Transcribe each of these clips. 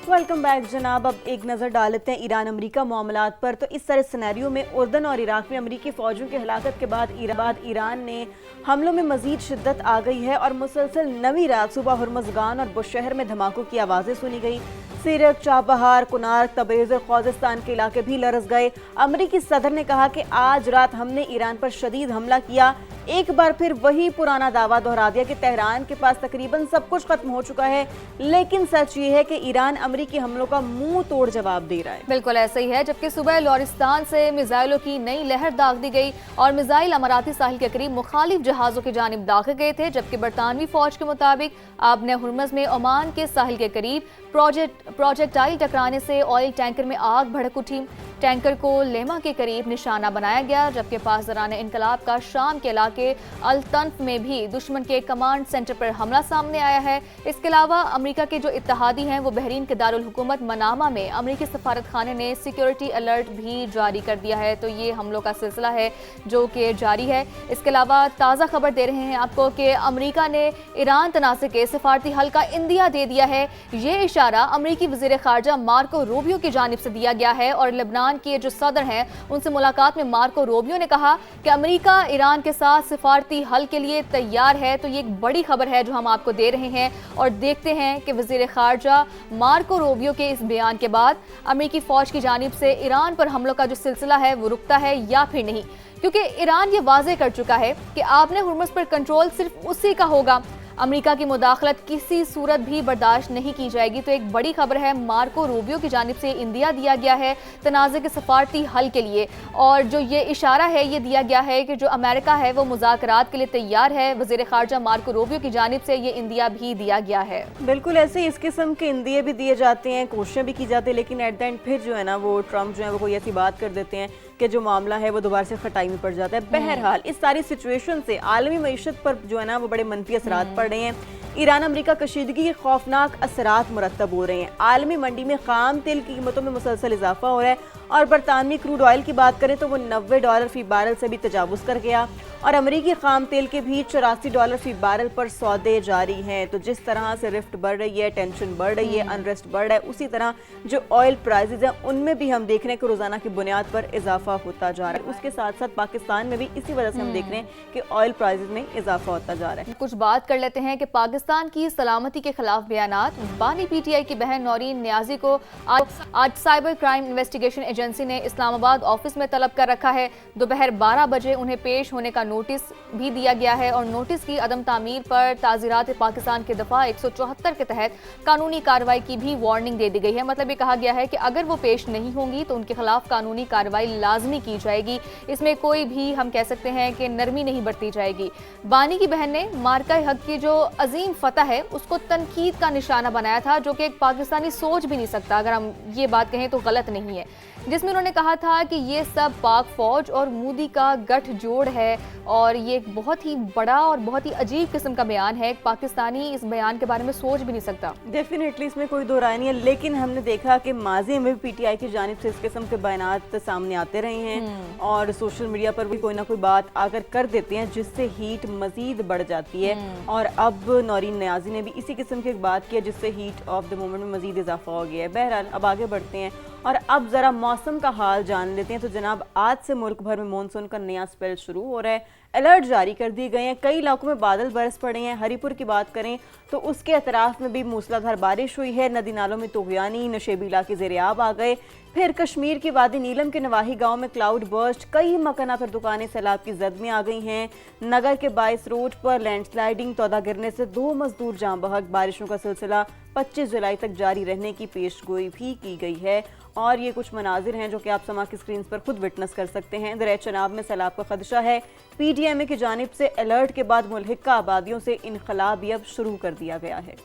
Welcome back जनाब। अब एक नज़र डाल लेते हैं ईरान अमरीका मामलात पर। तो इस तरह सिनेरियो में उर्दन और इराक में अमरीकी फ़ौजों की हलाकत के बाद ईरान ने हमलों में मज़ीद शिद्दत आ गई है और मुसलसल नवी रात सुबह हुर्मुज़गान और बुशहर में धमाकों की आवाज़ें सुनी गई। सीरक, चाबहार, कुनार, तबरेज़ और ख़ुज़ेस्तान के इलाके भी लरज़ गए। अमरीकी सदर ने कहा कि आज रात हमने ईरान पर शदीद हमला किया। एक बार फिर वही पुराना दावा दोहरा दिया कि तेहरान के पास तकरीबन सब कुछ खत्म हो चुका है, लेकिन सच ये है कि ईरान अमरीकी हमलों का मुंह तोड़ जवाब दे रहा है। बिल्कुल ऐसा ही है। जबकि सुबह लॉरिस्तान से मिसाइलों की नई लहर दाग दी गई और मिसाइल अमाराती साहिल के करीब मुखालिफ जहाजों की जानिब दागे गए थे। जबकि बरतानवी फौज के मुताबिक आबने हुर्मुज़ में ओमान के साहिल के करीब प्रोजेक्टाइल टकराने से ऑयल टैंकर में आग भड़क उठी। टैंकर को लेमा के करीब निशाना बनाया गया। जबकि पासदारान इनकलाब का शाम के इलाके अल तन्फ में भी दुश्मन के कमांड सेंटर पर हमला सामने आया है। इसके अलावा अमेरिका के जो इत्तेहादी हैं वो बहरीन के दारुल हुकूमत मनामा में अमेरिकी सफारत खाने ने सिक्योरिटी अलर्ट भी जारी कर दिया है। तो ये हमलों का सिलसिला है जो कि जारी है। इसके अलावा ताज़ा खबर दे रहे हैं आपको कि अमेरिका ने ईरान तनाज़े के सफारती हल का इंदिया दे दिया है। ये इशारा अमेरिकी वज़ीर ख़ारजा मार्को रूबियो की जानिब से दिया गया है और लेबनान के जो सदर हैं उनसे मुलाकात में मार्को रूबियो ने कहा कि अमेरिका ईरान के साथ सिफारती हल के लिए तैयार है। तो ये एक बड़ी खबर है जो हम आपको दे रहे हैं और देखते हैं कि वज़ीर ख़ारजा मार्को रूबियो के इस बयान के बाद अमेरिकी फ़ौज की जानिब से ईरान पर हमलों का जो सिलसिला है वो रुकता है या फिर नहीं, क्योंकि ईरान ये वाज़ेह कर चुका है कि आपने हुर्मुज़ पर कंट्रोल सिर्फ उसी का होगा, अमेरिका की मुदाखलत किसी सूरत भी बर्दाश्त नहीं की जाएगी। तो एक बड़ी खबर है, मार्को रूबियो की जानिब से इंदिया दिया गया है तनाज़े के सफारती हल के लिए और जो ये इशारा है ये दिया गया है कि जो अमेरिका है वो मुज़ाकरात के लिए तैयार है। वज़ीर ख़ारजा मार्को रूबियो की जानिब से ये इंदिया भी दिया गया है। बिल्कुल ऐसे ही इस किस्म के इंदिये भी दिए जाते हैं, कोशिशें भी की जाती है, लेकिन एट द एंड फिर जो है ना वो ट्रम्प जो है वो कोई ऐसी बात कर देते हैं कि जो मामला है वो दोबारा से खटाई में पड़ जाता है। बहरहाल इस सारी सिचुएशन से आलमी मईशत पर जो है ना वो बड़े मनफी असरात पड़ रहे हैं। ईरान अमरीका कशीदगी के खौफनाक असरात मुरतब हो रहे हैं। आलमी मंडी में खाम तेल की कीमतों में मुसलसल इजाफा हो रहा है और बरतानवी क्रूड ऑयल की बात करें तो वो $90 फी बैरल से भी तजावुज़ कर गया और अमरीकी खाम तेल के भी $84 फी बैरल पर सौदे जारी हैं। तो जिस तरह से रिफ्ट बढ़ रही है, टेंशन बढ़ रही है, अनरेस्ट बढ़ रहा है, उसी तरह जो ऑयल प्राइसेस हैं उनमें भी हम देख रहे हैं कि रोजाना की बुनियाद पर इजाफा होता जा रहा है। उसके साथ साथ पाकिस्तान में भी इसी वजह से हम देख रहे हैं कि ऑयल प्राइसेस में इजाफा होता जा रहा है। कुछ बात कर लेते हैं कि पाकिस्तान की सलामती के खिलाफ बयानात। बानी पीटीआई की बहन नौरीन नियाजी को आज साइबर क्राइम इन्वेस्टिगेशन एजेंसी ने इस्लामाबाद ऑफिस में तलब कर रखा है। दोपहर 12 बजे उन्हें पेश होने का नोटिस भी दिया गया है और नोटिस की अदम तामीर पर ताज़ीरात पाकिस्तान के दफा 174 के तहत कानूनी कार्रवाई की भी वार्निंग दे दी गई है। मतलब ये कहा गया है कि अगर वो पेश नहीं होंगी तो उनके खिलाफ कानूनी कार्रवाई लाजमी की जाएगी। इसमें कोई भी हम कह सकते हैं कि नरमी नहीं बरती जाएगी। बानी की बहन ने मार्का हक की जो अजीम फतह है उसको तनकीद का निशाना बनाया था, जो कि एक पाकिस्तानी सोच भी नहीं सकता, अगर हम ये बात कहें तो गलत नहीं है, जिसमें उन्होंने कहा था कि ये सब पाक फौज और मोदी का गठजोड़ है और ये एक बहुत ही बड़ा और बहुत ही अजीब किस्म का बयान है। पाकिस्तानी इस बयान के बारे में सोच भी नहीं सकता। डेफिनेटली इसमें कोई दो राय नहीं है, लेकिन हमने देखा कि माजी में भी पीटीआई की जानिब से इस किस्म के बयानात सामने आते रहे हैं और सोशल मीडिया पर भी कोई ना कोई बात आकर कर देते हैं जिससे हीट मजीद बढ़ जाती है। और अब नौरीन नियाजी ने भी इसी किस्म की एक बात की जिससे हीट ऑफ द मोमेंट में मजीद इजाफा हो गया है। बहरहाल अब आगे बढ़ते हैं और अब जरा मौसम का हाल जान लेते हैं। तो जनाब आज से मुल्क भर में मॉनसून का नया स्पेल शुरू हो रहा है। अलर्ट जारी कर दिए गए हैं, कई इलाकों में बादल बरस पड़े हैं। हरीपुर की बात करें तो उसके अतराफ में भी मूसलाधार बारिश हुई है। नदी नालों में तुग़यानी, नशेबी इलाके ज़ेर-ए-आब आ गए। फिर कश्मीर की वादी नीलम के नवाही गांव में क्लाउड बर्स्ट, कई मकानात और दुकानें सैलाब की जद में आ गई हैं। नगर के 22 रोड पर लैंडस्लाइडिंग, तौदा गिरने से 2 मजदूर जाँ बहक। बारिशों का सिलसिला 25 जुलाई तक जारी रहने की पेशगोई भी की गई है और ये कुछ मनाजिर हैं जो कि आप समा की स्क्रीन पर खुद विटनेस कर सकते हैं। दरिया चनाब में सैलाब का खदशा है। पीडीएमए की जानिब से अलर्ट के बाद मुल्हिका आबादियों से इनखला भी अब शुरू कर दिया गया है।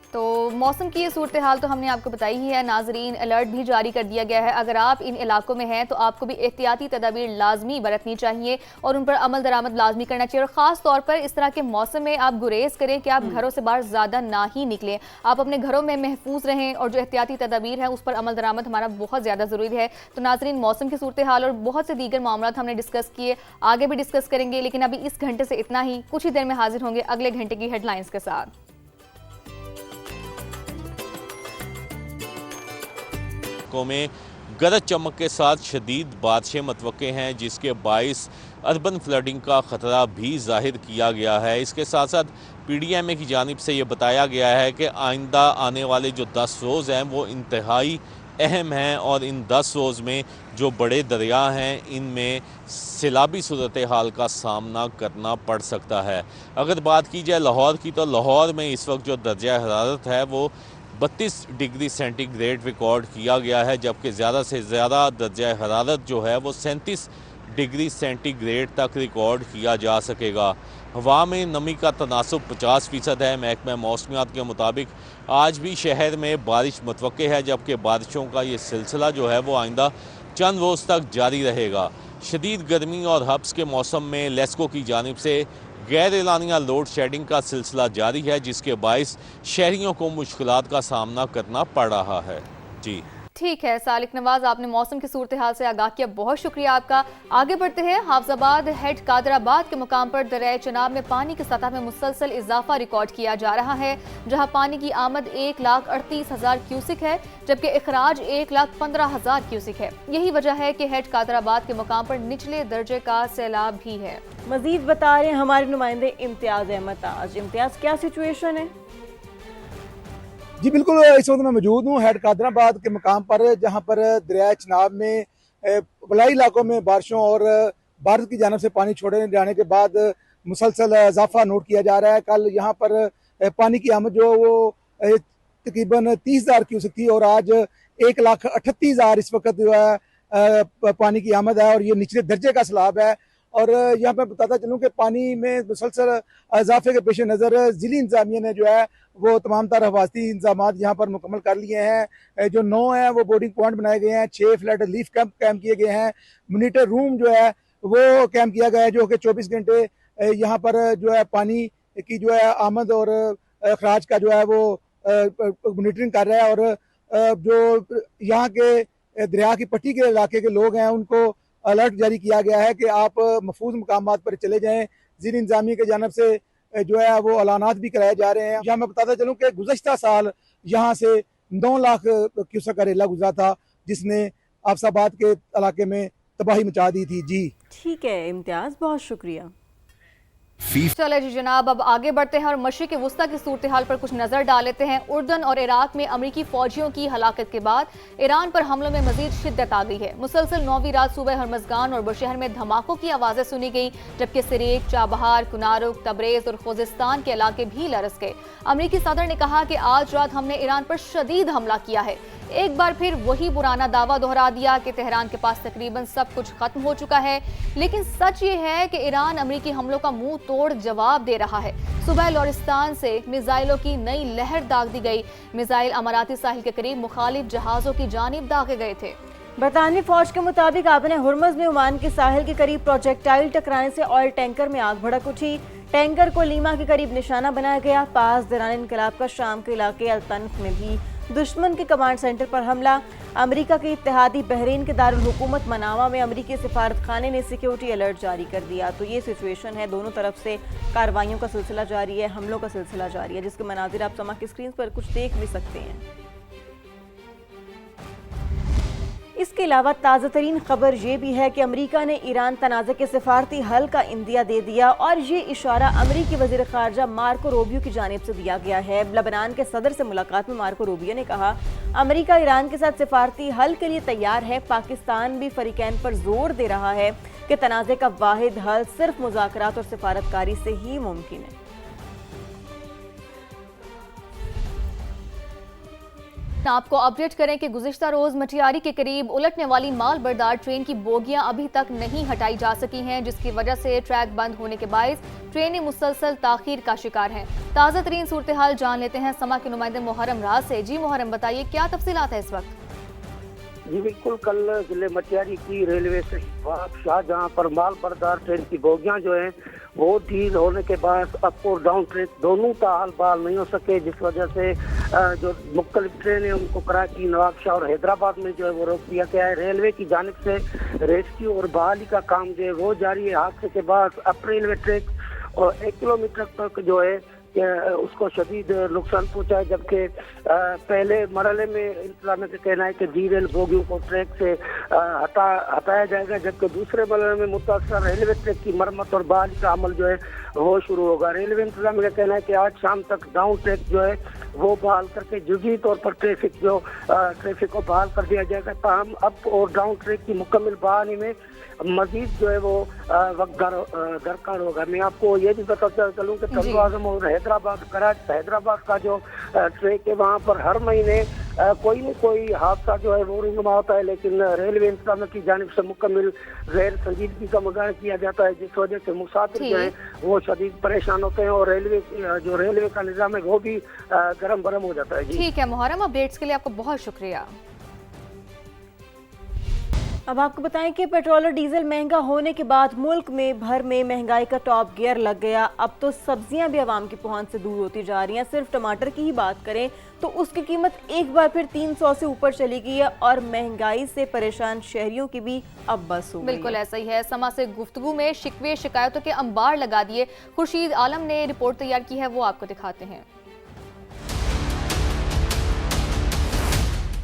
तो मौसम की ये सूरत हाल तो हमने आपको बताई ही है। नाजरीन, अलर्ट भी जारी कर दिया गया है। अगर आप इन इलाकों में हैं तो आपको भी एहतियाती तदाबीर लाजमी बरतनी चाहिए और उन पर अमल दरामद लाजमी करना चाहिए। और ख़ास तौर पर इस तरह के मौसम में आप गुरेज करें कि आप घरों से बाहर ज़्यादा ना ही निकलें, आप अपने घरों में महफूज रहें और जो एहतियाती तदाबीर है उस पर अमल दरामद हमारा बहुत ज़्यादा ज़रूरी है। तो नाजरीन, मौसम की सूरत हाल और बहुत से दीगर मामला हमने डिस्कस किए, आगे भी डिस्कस करेंगे, लेकिन अभी इस घंटे से इतना ही। कुछ ही देर में हाजिर होंगे अगले घंटे की हेडलाइंस के साथ। علاقوں میں गरज चमक के साथ शदीद बारिशें मतवक्के हैं, जिसके बाइस अर्बन फ्लडिंग का ख़तरा भी ज़ाहिर किया गया है। इसके साथ साथ PDMA की जानिब से ये बताया गया है कि आइंदा आने वाले जो 10 रोज़ हैं वो इंतहाई अहम हैं और इन 10 रोज़ में जो बड़े दरिया हैं इनमें सैलाबी सूरत हाल का सामना करना पड़ सकता है। अगर बात की जाए लाहौर की, तो लाहौर में इस वक्त जो दर्जा हरारत है वो 32 डिग्री सेंटीग्रेड रिकॉर्ड किया गया है, जबकि ज़्यादा से ज़्यादा दर्जा हरारत जो है वो 37 डिग्री सेंटीग्रेड तक रिकॉर्ड किया जा सकेगा। हवा में नमी का तनासुब 50% है। महकमा मौसमियात के मुताबिक आज भी शहर में बारिश मुतवक्के है, जबकि बारिशों का ये सिलसिला जो है वो आइंदा चंद रोज़ तक जारी रहेगा। शदीद गर्मी और हब्स के मौसम में लेस्को की जानिब से गैर एलानिया लोड शेडिंग का सिलसिला जारी है, जिसके बाइस शहरियों को मुश्किलात का सामना करना पड़ रहा है। जी ठीक है सालिक नवाज, आपने मौसम की सूरत हाल से आगाह किया, बहुत शुक्रिया आपका। आगे बढ़ते हैं। हाफजाबाद हेड कादराबाद के मुकाम पर दरियाए चनाब में पानी की सतह में मुसलसल इजाफा रिकॉर्ड किया जा रहा है, जहां पानी की आमद 1,38,000 क्यूसिक है, जबकि इखराज 1,15,000 क्यूसिक है। यही वजह है कि हेड कादराबाद के मुकाम पर निचले दर्जे का सैलाब भी है। मजीद बता रहे हैं हमारे नुमाइंदे इम्तियाज अहमद ताज। इम्तियाज, क्या सिचुएशन है? जी बिल्कुल, इस वक्त मैं मौजूद हूँ हेड कादराबाद के मुकाम पर, जहाँ पर दरिया चनाब में बलाई इलाकों में बारिशों और भारत की जानब से पानी छोड़े जाने के बाद मुसलसल इजाफा नोट किया जा रहा है। कल यहाँ पर पानी की आमद जो वो तकरीबन 30,000 क्यूसेक थी और आज 1,38,000 इस वक्त जो है पानी की आमद है और ये निचले दर्जे का सैलाब है। और यहाँ पे बताता चलूँ कि पानी में मुसलसल इजाफे के पेश नज़र ज़िली इंतजामिया ने जो है वो तमाम तर हिफाजती इंतजाम यहाँ पर मुकम्मल कर लिए हैं। जो 9 हैं वो बोर्डिंग पॉइंट बनाए गए हैं, 6 फ्लड रिलीफ कैंप कैम किए गए हैं, मॉनिटर रूम जो है वो कैम किया गया है, जो कि 24 घंटे यहाँ पर जो है पानी की जो है आमद और अखराज का जो है वो मॉनिटरिंग कर रहा है। और जो यहाँ के दरिया की पट्टी के इलाके के लोग हैं उनको अलर्ट जारी किया गया है कि आप महफूज मकामात पर चले जाएं। ज़िली इंतजामिया की जानब से जो है वो अलानात भी कराए जा रहे हैं। यहाँ मैं बताता चलूँ कि गुज़श्ता साल यहाँ से 9 लाख क्यूसेक का रेला गुजरा था, जिसने आफसाबाद के इलाके में तबाही मचा दी थी। जी ठीक है इम्तियाज, बहुत शुक्रिया। चले जी जनाब, अब आगे बढ़ते हैं और मशरिक़ वुस्ता की सूरत हाल पर कुछ नजर डाल लेते हैं। उर्दन और इराक में अमरीकी फौजियों की हलाकत के बाद ईरान पर हमलों में मजीद शिद्दत आ गई है। मुसलसल 9वीं रात सुबह हरमजगान और बुशहर में धमाकों की आवाजें सुनी गई, जबकि सिरेक, चाबहार, कुनारुक, तबरेज और खुजिस्तान के इलाके भी लरस गए। अमरीकी सदर ने कहा कि आज रात हमने ईरान पर शदीद हमला किया है। एक बार फिर वही पुराना दावा दोहरा दिया कि तेहरान के पास तकरीबन सब कुछ खत्म हो चुका है, लेकिन सच ये है कि ईरान अमरीकी हमलों का मुंह तोड़ जवाब दे रहा है। सुबह लोरिस्तान से मिसाइलों की नई लहर दाग दी गई। मिसाइल अमाराती साहिल के करीब मुखालिफ जहाजों की जानिब दागे गए थे। बरतानवी फौज के मुताबिक आपने हुर्मज में ओमान के साहिल के करीब प्रोजेक्टाइल टकराने से ऑयल टैंकर में आग भड़क उठी। टैंकर को लीमा के करीब निशाना बनाया गया। पास दौरान इनकलाब का शाम के इलाके अल-तनफ में भी दुश्मन के कमांड सेंटर पर हमला। अमेरिका के इत्तेहादी बहरीन के दारुल हुकूमत मनामा में अमेरिकी सिफारत खाने ने सिक्योरिटी अलर्ट जारी कर दिया। तो ये सिचुएशन है, दोनों तरफ से कार्रवाइयों का सिलसिला जारी है, हमलों का सिलसिला जारी है, जिसके मनाजिर आप समा की स्क्रीन पर कुछ देख भी सकते हैं। इसके अलावा ताज़ा तरीन खबर ये भी है कि अमेरिका ने ईरान तनाज़े के सिफारती हल का इंदिया दे दिया और ये इशारा अमेरिकी वज़ीर ख़ारजा मार्को रूबियो की जानिब से दिया गया है। लबनान के सदर से मुलाकात में मार्को रूबियो ने कहा, अमेरिका ईरान के साथ सिफारती हल के लिए तैयार है। पाकिस्तान भी फरीकैन पर जोर दे रहा है कि तनाज़े का वाहिद हल सिर्फ मुज़ाकरात और सिफारतकारी से ही मुमकिन है। आपको अपडेट करें कि गुज़िश्ता रोज मटियारी के करीब उलटने वाली माल बरदार ट्रेन की बोगियां अभी तक नहीं हटाई जा सकी हैं, जिसकी वजह से ट्रैक बंद होने के बायस ट्रेनें मुसलसल ताखीर का शिकार हैं। ताज़ा तरीन सूरत हाल जान लेते हैं समा के नुमाइंदे मुहर्रम राज से। जी मुहर्रम, बताइए क्या तफसीलात है इस वक्त? जी बिल्कुल, कल जिले मटियारी की रेलवे स्टेशन शाहजहां पर माल बरदार ट्रेन की बोगियां जो हैं वो ढील होने के बाद अप और डाउन ट्रेन दोनों का हाल बहाल नहीं हो सके, जिस वजह से जो मुख्तलिफ ट्रेनें उनको कराची, नवाबशाह और हैदराबाद में जो है वो रोक दिया गया है। रेलवे की जानिब से रेस्क्यू और बहाली का काम जो है वो जारी है। हादसे के बाद अप रेलवे ट्रैक और 1 किलोमीटर तक जो है اس کو شدید نقصان پہنچا ہے، جبکہ پہلے مرحلے میں انتظامیہ کا کہنا ہے کہ ڈی ریل بوگیوں کو ٹریک سے ہٹایا جائے گا، جبکہ دوسرے مرحلے میں متاثرہ ریلوے ٹریک کی مرمت اور بحالی کا عمل جو ہے وہ شروع ہوگا۔ ریلوے انتظامیہ کا کہنا ہے کہ آج شام تک ڈاؤن ٹریک جو ہے وہ بحال کر کے جزوی طور پر ٹریفک کو بحال کر دیا جائے گا، تاہم اپ اور ڈاؤن ٹریک کی مکمل بحالی میں مزید جو ہے وہ وقت درکار ہوگا۔ میں آپ کو یہ بھی بتاتا چلوں کہ طنز اعظم اور حیدرآباد کا جو ٹریک ہے وہاں پر ہر مہینے کوئی نہ کوئی حادثہ جو ہے وہ رونما ہوتا ہے، لیکن ریلوے انتظامیہ کی جانب سے مکمل غیر سنجیدگی کا مظاہرہ کیا جاتا ہے، جس وجہ سے مسافر جو ہیں وہ شدید پریشان ہوتے ہیں اور ریلوے کا نظام ہے وہ بھی گرم برم ہو جاتا ہے۔ جی ٹھیک ہے محرم، اپڈیٹس کے لیے آپ کو بہت شکریہ۔ اب آپ کو بتائیں کہ پیٹرول اور ڈیزل مہنگا ہونے کے بعد ملک میں بھر میں مہنگائی کا ٹاپ گیئر لگ گیا۔ اب تو سبزیاں بھی عوام کی پہنچ سے دور ہوتی جا رہی ہیں۔ صرف ٹماٹر کی ہی بات کریں تو اس کی قیمت ایک بار پھر 300 سے اوپر چلی گئی ہے اور مہنگائی سے پریشان شہریوں کی بھی اب بس ہو گئی۔ بالکل ایسا ہی ہے۔ سما سے گفتگو میں شکوے شکایتوں کے انبار لگا دیے۔ خورشید عالم نے رپورٹ تیار کی ہے، وہ آپ کو دکھاتے ہیں۔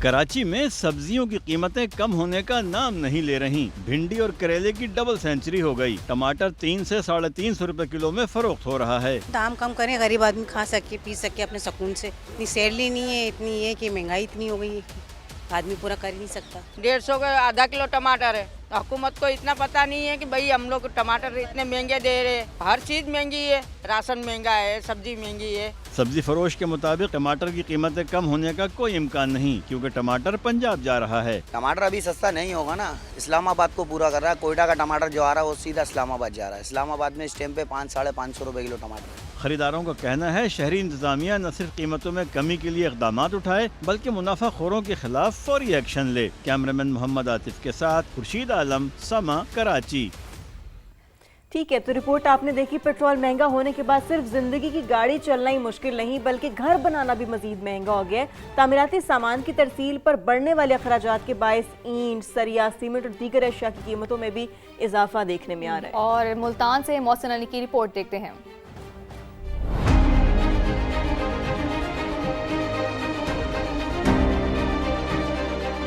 کراچی میں سبزیوں کی قیمتیں کم ہونے کا نام نہیں لے رہی۔ بھنڈی اور کریلے کی ڈبل سینچری ہو گئی۔ ٹماٹر 300 سے 350 روپے کلو میں فروخت ہو رہا ہے۔ دام کم کریں، غریب آدمی کھا سکے پی سکے اپنے سکون سے۔ اتنی سیلری نہیں ہے، اتنی ہے کہ مہنگائی اتنی ہو گئی ہے کہ آدمی پورا کر ہی نہیں سکتا۔ 150 کا آدھا کلو ٹماٹر ہے۔ حکومت کو اتنا پتہ نہیں ہے کہ بھئی ہم لوگ ٹماٹر اتنے مہنگے دے رہے ہیں، ہر چیز مہنگی ہے، راشن مہنگا ہے، سبزی مہنگی ہے۔ سبزی فروش کے مطابق ٹماٹر کی قیمتیں کم ہونے کا کوئی امکان نہیں، کیونکہ ٹماٹر پنجاب جا رہا ہے۔ ٹماٹر ابھی سستا نہیں ہوگا نا، اسلام آباد کو پورا کر رہا ہے۔ کوئٹہ کا ٹماٹر جو آ رہا ہے وہ سیدھا اسلام آباد جا رہا ہے۔ اسلام آباد میں اس ٹائم پہ 500-550 روپے کلو ٹماٹر۔ خریداروں کا کہنا ہے شہری انتظامیہ نہ صرف قیمتوں میں کمی کے لیے اقدامات اٹھائے بلکہ منافع خوروں کے خلاف فوری ایکشن لے۔ کیمرامین محمد عاطف کے ساتھ خورشید عالم، سما، کراچی۔ ٹھیک ہے، تو رپورٹ آپ نے دیکھی۔ پیٹرول مہنگا ہونے کے بعد صرف زندگی کی گاڑی چلنا ہی مشکل نہیں بلکہ گھر بنانا بھی مزید مہنگا ہو گیا ہے۔ تعمیراتی سامان کی ترسیل پر بڑھنے والے اخراجات کے باعث اینٹ، سریا، سیمنٹ اور دیگر اشیاء کی قیمتوں میں بھی اضافہ دیکھنے میں آ رہا ہے۔ اور ملتان سے محسن علی کی رپورٹ دیکھتے ہیں۔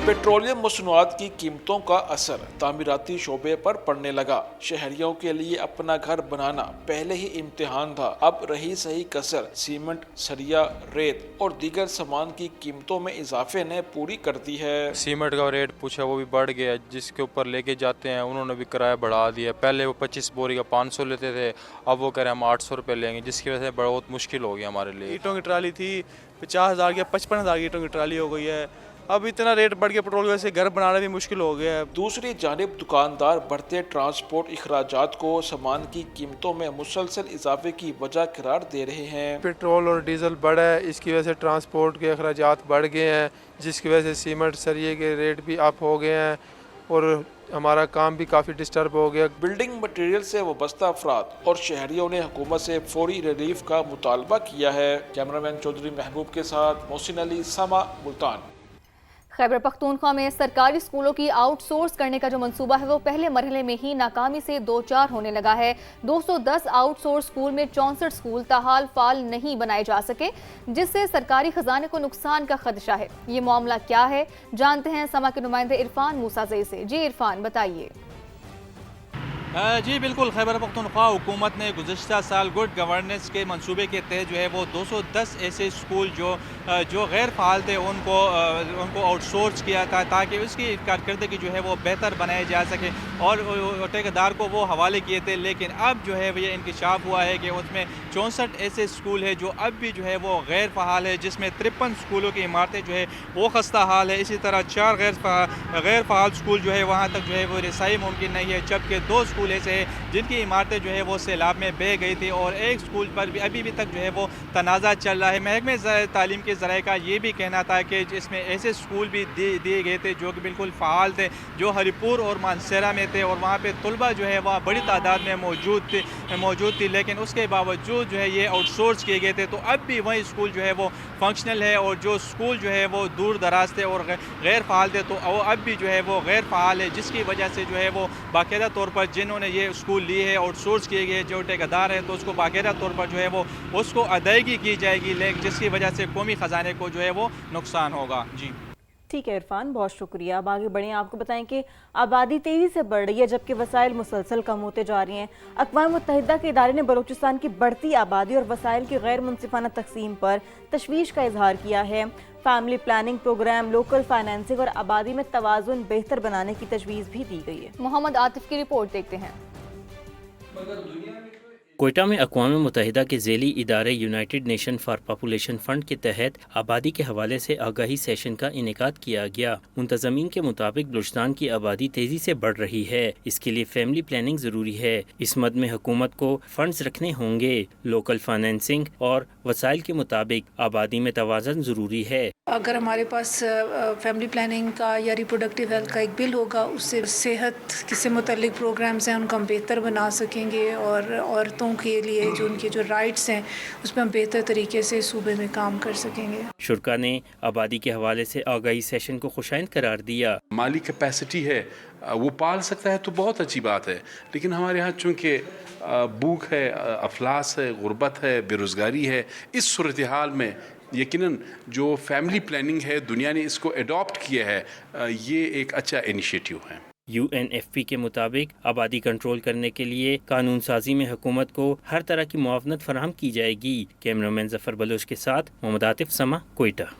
پیٹرولیم مصنوعات کی قیمتوں کا اثر تعمیراتی شعبے پر پڑنے لگا۔ شہریوں کے لیے اپنا گھر بنانا پہلے ہی امتحان تھا، اب رہی صحیح کسر سیمنٹ، سریا، ریت اور دیگر سامان کی قیمتوں میں اضافے نے پوری کر دی ہے۔ سیمنٹ کا ریٹ پوچھا وہ بھی بڑھ گیا، جس کے اوپر لے کے جاتے ہیں انہوں نے بھی کرایہ بڑھا دیا۔ پہلے وہ 25 بوری کا 500 لیتے تھے، اب وہ کہہ رہے ہیں ہم 800 روپے لیں گے، جس کی وجہ سے بہت مشکل ہو گیا ہمارے لیے۔ اینٹوں کی ٹرالی تھی 50,000 کی، 55,000 کی اینٹوں کی ٹرالی ہو گئی ہے۔ اب اتنا ریٹ بڑھ گیا پیٹرول کی وجہ سے گھر بنانا بھی مشکل ہو گیا ہے۔ دوسری جانب دکاندار بڑھتے ٹرانسپورٹ اخراجات کو سامان کی قیمتوں میں مسلسل اضافے کی وجہ قرار دے رہے ہیں۔ پیٹرول اور ڈیزل بڑھا ہے، اس کی وجہ سے ٹرانسپورٹ کے اخراجات بڑھ گئے ہیں، جس کی وجہ سے سیمنٹ، سریے کے ریٹ بھی اپ ہو گئے ہیں اور ہمارا کام بھی کافی ڈسٹرب ہو گیا۔ بلڈنگ مٹیریل سے وابستہ افراد اور شہریوں نے حکومت سے فوری ریلیف کا مطالبہ کیا ہے۔ کیمرامین چودھری محبوب کے ساتھ محسن علی، سما، ملتان۔ خیبر پختونخوا میں سرکاری اسکولوں کی آؤٹ سورس کرنے کا جو منصوبہ ہے وہ پہلے مرحلے میں ہی ناکامی سے دوچار ہونے لگا ہے۔ 210 آؤٹ سورس اسکول میں 64 اسکول تاحال فعال نہیں بنائے جا سکے، جس سے سرکاری خزانے کو نقصان کا خدشہ ہے۔ یہ معاملہ کیا ہے جانتے ہیں سما کے نمائندے عرفان موسیٰ سے۔ جی عرفان بتائیے۔ جی بالکل، خیبر پختونخوا حکومت نے گزشتہ سال گڈ گورننس کے منصوبے کے تحت جو ہے وہ 210 ایسے اسکول جو غیر فعال تھے ان کو آؤٹ سورس کیا تھا تاکہ اس کی کارکردگی جو ہے وہ بہتر بنایا جا سکے اور ٹھیکیدار کو وہ حوالے کیے تھے۔ لیکن اب جو ہے یہ انکشاف ہوا ہے کہ اس میں 64 ایسے اسکول ہیں جو اب بھی جو ہے وہ غیر فعال ہے، جس میں 53 اسکولوں کی عمارتیں جو ہے وہ خستہ حال ہے۔ اسی طرح 4 غیر فعال اسکول جو ہے وہاں تک جو ہے وہ رسائی ممکن نہیں ہے، جبکہ 2 اسکول ایسے ہیں جن کی عمارتیں جو ہے وہ سیلاب میں بہہ گئی تھی اور ایک اسکول پر بھی ابھی تک جو ہے وہ تنازع چل رہا ہے۔ محکمہ تعلیم کے ذرائع کا یہ بھی کہنا تھا کہ اس میں ایسے اسکول بھی دیے گئے تھے جو کہ بالکل فعال تھے، جو ہری پور اور مانسیرا میں रहे थे और वहाँ पे तलबा जो है वह बड़ी तादाद में मौजूद थी, लेकिन उसके बावजूद जो है ये आउटसोर्स किए गए थे। तो अब भी वही स्कूल जो है वो फंक्शनल है, और जो स्कूल जो है वो दूर दराज थे और गैर फ़ाल थे, तो वो अब भी जो है वो गैर फ़ाल है, जिसकी वजह से जो है वो बाकायदा तौर पर जिन्होंने ये स्कूल लिए है, आउटसोर्स किए गए जो ठेकेदार है, तो उसको बाकायदा तौर पर जो है वो उसको अदायगी की जाएगी, लेकिन जिसकी वजह से कौमी ख़जाने को जो है वो नुकसान होगा। जी ठीक है इरफान, बहुत शुक्रिया। अब आगे बढ़ें, आपको बताएं कि आबादी तेज़ी से बढ़ रही है जबकि वसाइल मुसलसल कम होते जा रही हैं। अक़वाम मुत्तहिदा के इदारे ने बलूचिस्तान की बढ़ती आबादी और वसाइल की गैर मुनसिफाना तकसीम पर तशवीश का इजहार किया है। Family planning programme, local financing और आबादी में तवाज़ुन बेहतर बनाने की तजवीज़ भी दी गई है। मोहम्मद आतिफ की रिपोर्ट देखते हैं। कोयटा में अक़वाम मुत्तहिदा के ज़ेली इदारे United nation for population fund के तहत आबादी के हवाले से आगाही सेशन का इनेकाद किया गया। मुंतज़मीन के मुताबिक बलूचिस्तान की आबादी तेज़ी से बढ़ रही है, इसके लिए फैमिली प्लानिंग ज़रूरी है। इस मद में हुकूमत को फ़ंड्स रखने होंगे। लोकल फाइनेंसिंग और वसाइल के मुताबिक आबादी में तवाज़ुन ज़रूरी है। अगर हमारे पास फैमिली प्लानिंग का या रिप्रोडक्टिव हेल्थ का एक बिल होगा, उससे सेहत से मुतल्लिक प्रोग्राम्स हैं उनको हम बेहतर बना सकेंगे, और औरतों के लिए जो उनके जो राइट्स हैं उस पर हम बेहतर तरीके से सूबे में काम कर सकेंगे। शुरा ने आबादी के हवाले से आगाही सेशन को खुशाइंद करार दिया। माली कैपेसिटी है वो पाल सकता है तो बहुत अच्छी बात है, लेकिन हमारे यहाँ चूँकि भूख है, अफलास है, गुर्बत है, बेरोज़गारी है, इस सूरत हाल में यकीनन जो फैमिली प्लानिंग है दुनिया ने इसको एडॉप्ट किया है, ये एक अच्छा इनिशिएटिव है। UNFP के मुताबिक आबादी कंट्रोल करने के लिए कानून साजी में हुकूमत को हर तरह की मुआवनत फराहम की जाएगी। कैमरामैन जफर बलोच के साथ मोहम्मद आतिफ, समा, कोयटा।